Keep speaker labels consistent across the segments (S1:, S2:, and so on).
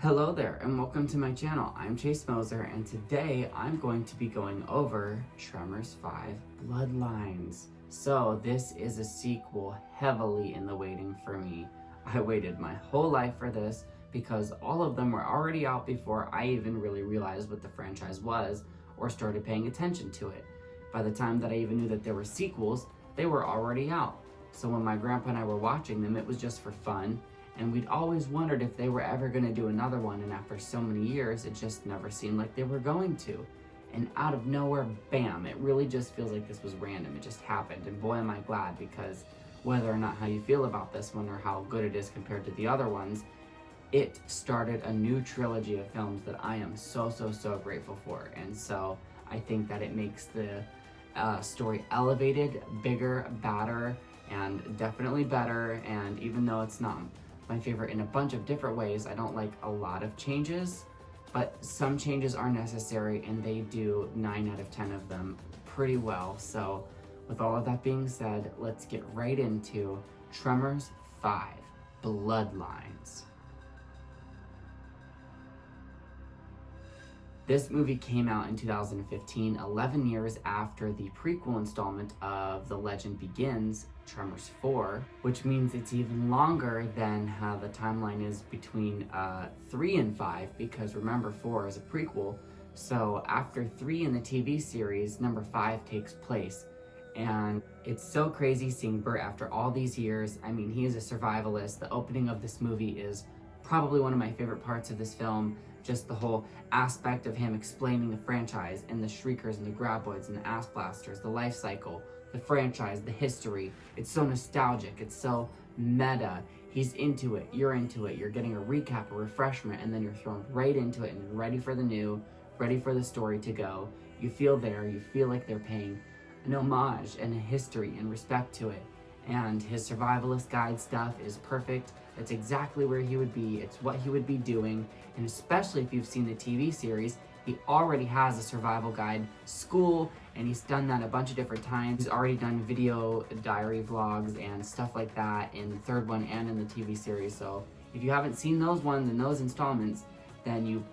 S1: Hello there and welcome to my channel. I'm Chase Moser and today I'm going to be going over Tremors 5 Bloodlines. So this is a sequel heavily in the waiting for me. I waited my whole life for this because all of them were already out before I even really realized what the franchise was or started paying attention to it. By the time that I even knew that there were sequels, they were already out. So when my grandpa and I were watching them, it was just for fun. And we'd always wondered if they were ever going to do another one, and after so many years, it just never seemed like they were going to. And out of nowhere, bam, it really just feels like this was random. It just happened, and boy am I glad, because whether or not how you feel about this one or how good it is compared to the other ones, it started a new trilogy of films that I am so grateful for. And so I think that it makes the story elevated, bigger, badder, and definitely better. And even though it's not my favorite in a bunch of different ways, I don't like a lot of changes, but some changes are necessary, and they do 9 out of 10 of them pretty well. So with all of that being said, let's get right into Tremors 5 Bloodlines. This movie came out in 2015, 11 years after the prequel installment of The Legend Begins, Tremors 4, which means it's even longer than how the timeline is between 3 and 5, because remember 4 is a prequel. So after 3 in the TV series, number 5 takes place. And it's so crazy seeing Burt after all these years. I mean, he is a survivalist. The opening of this movie is probably one of my favorite parts of this film. Just the whole aspect of him explaining the franchise and the Shriekers and the Graboids and the Ass Blasters, the life cycle, the franchise, the history. It's so nostalgic, it's so meta. He's into it, you're getting a recap, a refreshment, and then you're thrown right into it and ready for the new, ready for the story to go. You feel there, you feel like they're paying an homage and a history and respect to it. And his survivalist guide stuff is perfect. It's exactly where he would be. It's what he would be doing. And especially if you've seen the TV series, he already has a survival guide school, and he's done that a bunch of different times. He's already done video diary vlogs and stuff like that in the third one and in the TV series. So if you haven't seen those ones and those installments, then you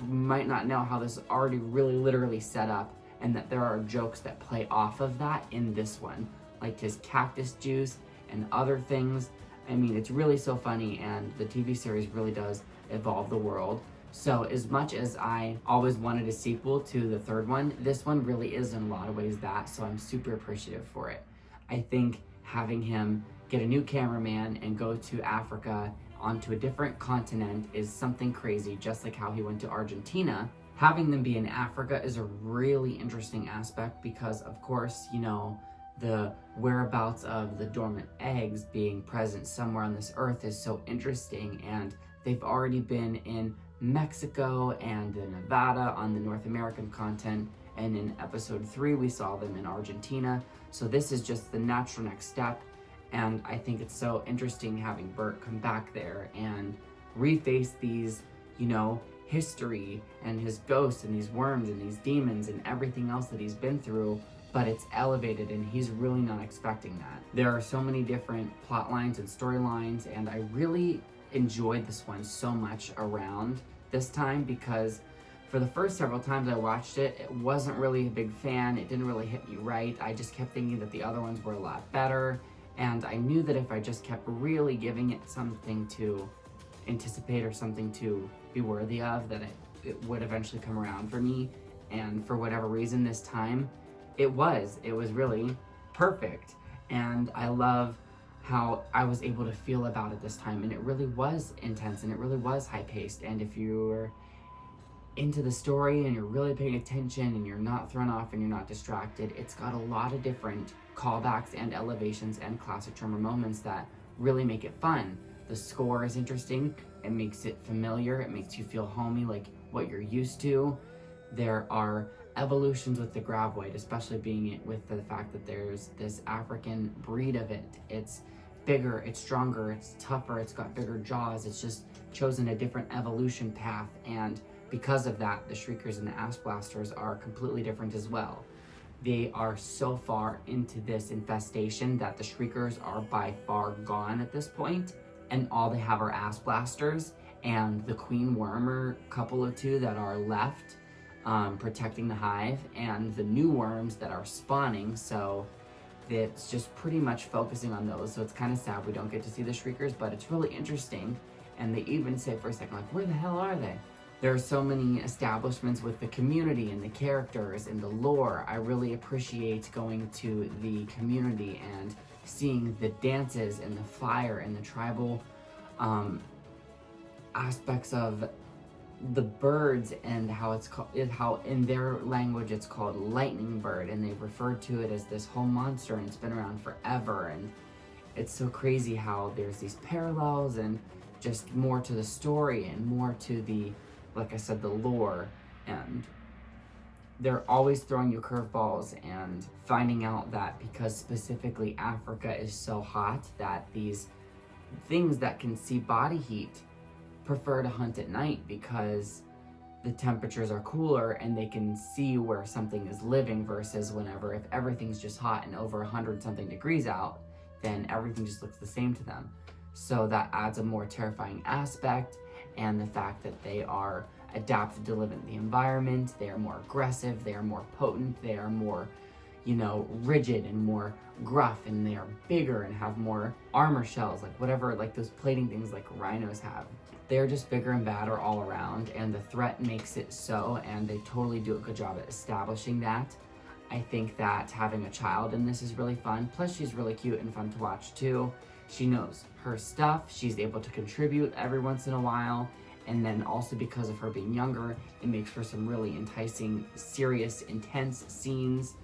S1: might not know how this is already really literally set up, and that there are jokes that play off of that in this one, like his cactus juice and other things. I mean, it's really so funny, and the TV series really does evolve the world. So as much as I always wanted a sequel to the third one, this one really is in a lot of ways that, so I'm super appreciative for it. I think having him get a new cameraman and go to Africa onto a different continent is something crazy, just like how he went to Argentina. Having them be in Africa is a really interesting aspect because, of course, you know, the whereabouts of the dormant eggs being present somewhere on this earth is so interesting, and they've already been in Mexico and in Nevada on the North American continent, and in episode 3 we saw them in Argentina. So this is just the natural next step, and I think it's so interesting having Burt come back there and reface these, you know, history and his ghosts and these worms and these demons and everything else that he's been through, but it's elevated, and he's really not expecting that. There are so many different plot lines and storylines, and I really enjoyed this one so much around this time, because for the first several times I watched it, it wasn't really a big fan. It didn't really hit me right. I just kept thinking that the other ones were a lot better, and I knew that if I just kept really giving it something to anticipate or something to be worthy of, that it would eventually come around for me. And for whatever reason this time, it was really perfect. And I love how I was able to feel about it this time, and it really was intense, and it really was high-paced. And if you're into the story and you're really paying attention and you're not thrown off and you're not distracted, it's got a lot of different callbacks and elevations and classic Tremor moments that really make it fun. The score is interesting, it makes it familiar, it makes you feel homey, like what you're used to. There are evolutions with the Graboid, especially being it with the fact that there's this African breed of it. It's bigger, it's stronger, it's tougher, it's got bigger jaws, it's just chosen a different evolution path, and because of that, the Shriekers and the Ass Blasters are completely different as well. They are so far into this infestation that the Shriekers are by far gone at this point, and all they have are Ass Blasters, and the queen worm or couple of two that are left, protecting the hive, and the new worms that are spawning. So it's just pretty much focusing on those. So it's kind of sad we don't get to see the Shriekers, but it's really interesting. And they even say for a second, like, where the hell are they? There are so many establishments with the community and the characters and the lore. I really appreciate going to the community and seeing the dances and the fire and the tribal aspects of the birds, and how it's called, how in their language it's called lightning bird, and they refer to it as this whole monster, and it's been around forever. And it's so crazy how there's these parallels and just more to the story and more to the, like I said, the lore. And they're always throwing you curveballs and finding out that because specifically Africa is so hot, that these things that can see body heat prefer to hunt at night because the temperatures are cooler and they can see where something is living, versus whenever, if everything's just hot and over 100 something degrees out, then everything just looks the same to them. So that adds a more terrifying aspect, and the fact that they are adapted to live in the environment, they are more aggressive, they are more potent, they are more, you know, rigid and more gruff, and they are bigger and have more armor shells, like whatever, like those plating things like rhinos have. They're just bigger and badder all around, and the threat makes it so, and they totally do a good job at establishing that. I think that having a child in this is really fun. Plus, she's really cute and fun to watch too. She knows her stuff. She's able to contribute every once in a while. And then also because of her being younger, it makes for some really enticing, serious, intense scenes.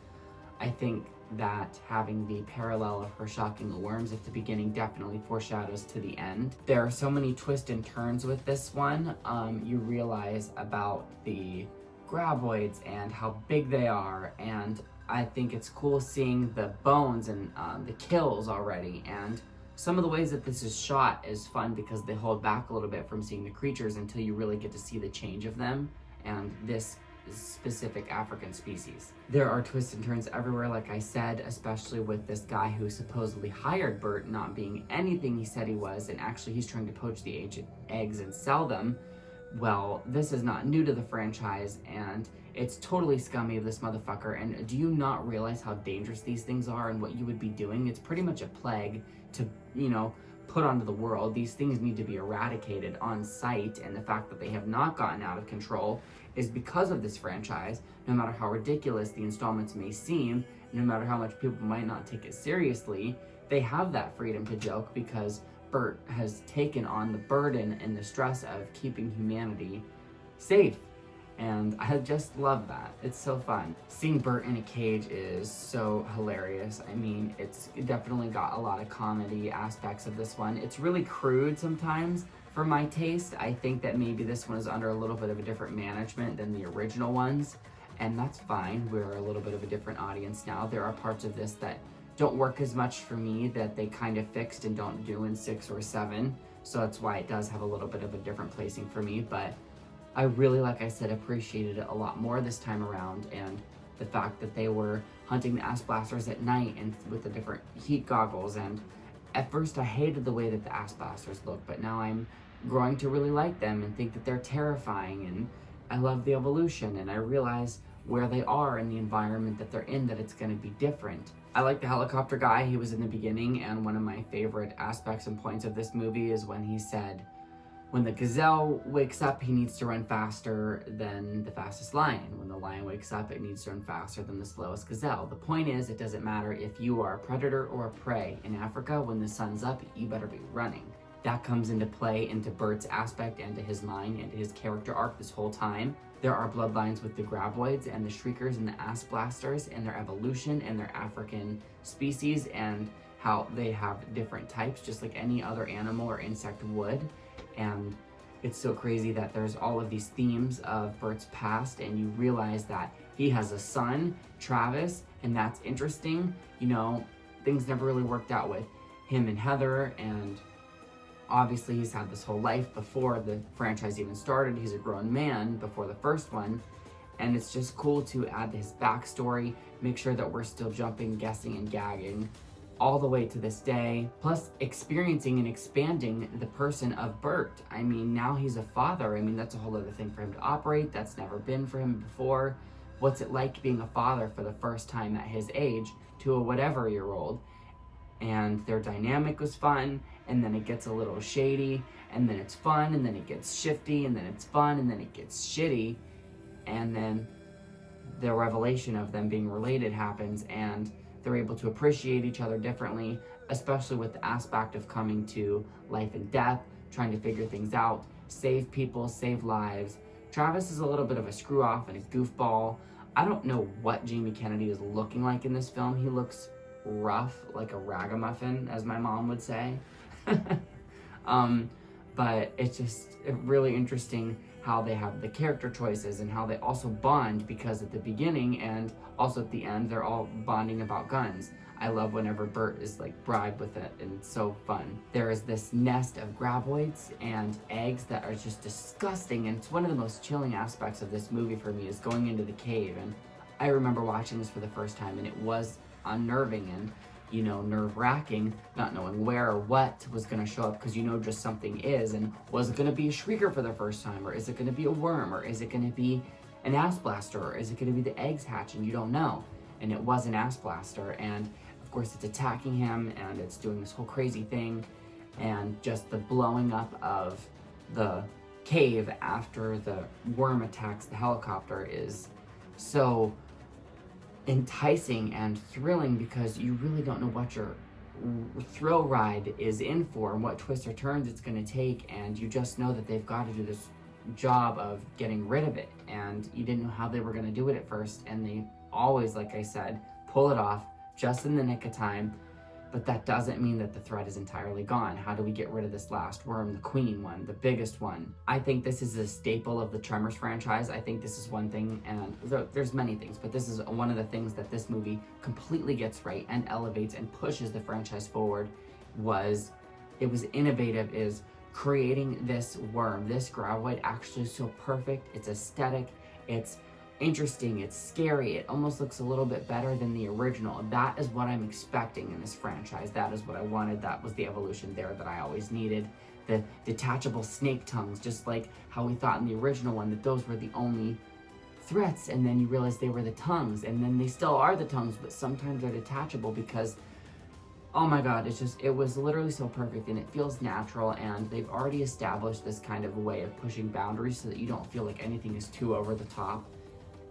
S1: I think that having the parallel of her shocking the worms at the beginning definitely foreshadows to the end. There are so many twists and turns with this one. You realize about the graboids and how big they are, and I think it's cool seeing the bones and the kills already. And some of the ways that this is shot is fun because they hold back a little bit from seeing the creatures until you really get to see the change of them and this specific African species. There are twists and turns everywhere, like I said, especially with this guy who supposedly hired Burt not being anything he said he was, and actually he's trying to poach the eggs and sell them. Well, this is not new to the franchise, and it's totally scummy of this motherfucker. And do you not realize how dangerous these things are and what you would be doing? It's pretty much a plague to, you know, put onto the world. These things need to be eradicated on sight, and the fact that they have not gotten out of control is because of this franchise. No matter how ridiculous the installments may seem, no matter how much people might not take it seriously, they have that freedom to joke because Burt has taken on the burden and the stress of keeping humanity safe. And I just love that. It's so fun. Seeing Burt in a cage is so hilarious. I mean, it's definitely got a lot of comedy aspects of this one. It's really crude sometimes for my taste. I think that maybe this one is under a little bit of a different management than the original ones, and that's fine. We're a little bit of a different audience now. There are parts of this that don't work as much for me that they kind of fixed and don't do in 6 or 7. So that's why it does have a little bit of a different placing for me. But I really, like I said, appreciated it a lot more this time around. And the fact that they were hunting the ass blasters at night and with the different heat goggles. And at first I hated the way that the ass blasters look, but now I'm growing to really like them and think that they're terrifying. And I love the evolution, and I realize where they are in the environment that they're in, that it's going to be different. I like the helicopter guy. He was in the beginning, and one of my favorite aspects and points of this movie is when he said, when the gazelle wakes up, he needs to run faster than the fastest lion. When the lion wakes up, it needs to run faster than the slowest gazelle. The point is, it doesn't matter if you are a predator or a prey. In Africa, when the sun's up, you better be running. That comes into play into Burt's aspect and to his mind and to his character arc this whole time. There are bloodlines with the graboids and the shriekers and the ass blasters and their evolution and their African species and how they have different types just like any other animal or insect would. And it's so crazy that there's all of these themes of Burt's past, and you realize that he has a son, Travis, and that's interesting. You know, things never really worked out with him and Heather, and obviously he's had this whole life before the franchise even started. He's a grown man before the first one, and it's just cool to add to his backstory, make sure that we're still jumping, guessing, and gagging all the way to this day, plus experiencing and expanding the person of Burt. I mean, now he's a father. I mean, that's a whole other thing for him to operate. That's never been for him before. What's it like being a father for the first time at his age to a whatever-year-old? And their dynamic was fun, and then it gets a little shady, and then it's fun, and then it gets shifty, and then it's fun, and then it gets shitty, and then the revelation of them being related happens, and they're able to appreciate each other differently, especially with the aspect of coming to life and death, trying to figure things out, save people, save lives. Travis is a little bit of a screw off and a goofball. I don't know what Jamie Kennedy is looking like in this film. He looks rough, like a ragamuffin, as my mom would say. But it's just really interesting how they have the character choices and how they also bond, because at the beginning and also at the end, they're all bonding about guns. I love whenever Burt is like bribed with it, and it's so fun. There is this nest of graboids and eggs that are just disgusting, and it's one of the most chilling aspects of this movie for me is going into the cave. And I remember watching this for the first time, and it was unnerving and, you know, nerve-wracking, not knowing where or what was going to show up, because you know just something is, and was it going to be a shrieker for the first time, or is it going to be a worm, or is it going to be an ass blaster, or is it going to be the eggs hatching? You don't know. And it was an ass blaster, and of course it's attacking him, and it's doing this whole crazy thing, and just the blowing up of the cave after the worm attacks the helicopter is so enticing and thrilling, because you really don't know what your thrill ride is in for and what twists or turns it's going to take, and you just know that they've got to do this job of getting rid of it, and you didn't know how they were going to do it at first, and they always, like I said, pull it off just in the nick of time. But that doesn't mean that the threat is entirely gone. How do we get rid of this last worm, the queen one, the biggest one? I think this is a staple of the Tremors franchise. I think this is one thing, and there's many things, but this is one of the things that this movie completely gets right and elevates and pushes the franchise forward. It was innovative, is creating this worm, this graboid, actually so perfect. It's aesthetic, it's interesting, it's scary, it almost looks a little bit better than the original. That is what I'm expecting in this franchise. That is what I wanted. That was the evolution there that I always needed. The detachable snake tongues, just like how we thought in the original one that those were the only threats, and then you realize they were the tongues, and then they still are the tongues, but sometimes they're detachable, because oh my god, it was literally so perfect, and it feels natural, and they've already established this kind of way of pushing boundaries so that you don't feel like anything is too over the top.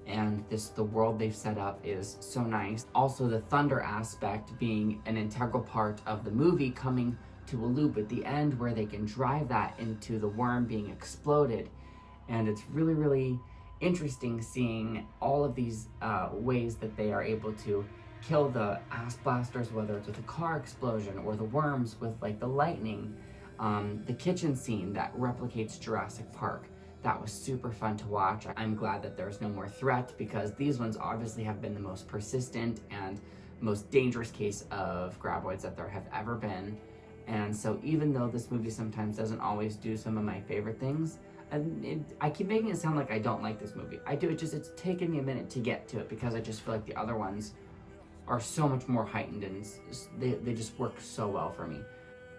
S1: And the world they've set up is so nice. Also, the thunder aspect being an integral part of the movie, coming to a loop at the end where they can drive that into the worm being exploded. And it's really, really interesting seeing all of these ways that they are able to kill the ass blasters, whether it's with a car explosion or the worms with like the lightning. The kitchen scene that replicates Jurassic Park. That was super fun to watch. I'm glad that there's no more threat, because these ones obviously have been the most persistent and most dangerous case of graboids that there have ever been. And so even though this movie sometimes doesn't always do some of my favorite things, and I keep making it sound like I don't like this movie. I do, it's taken me a minute to get to it, because I just feel like the other ones are so much more heightened, and they just work so well for me.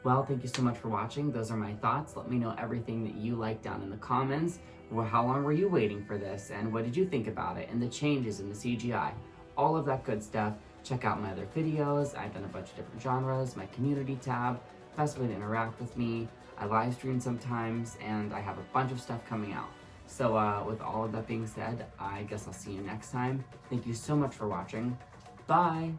S1: Well, thank you so much for watching. Those are my thoughts. Let me know everything that you like down in the comments. Well, how long were you waiting for this? And what did you think about it? And the changes in the CGI. All of that good stuff. Check out my other videos. I've done a bunch of different genres. My community tab. Best way to interact with me. I live stream sometimes, and I have a bunch of stuff coming out. So with all of that being said, I guess I'll see you next time. Thank you so much for watching. Bye!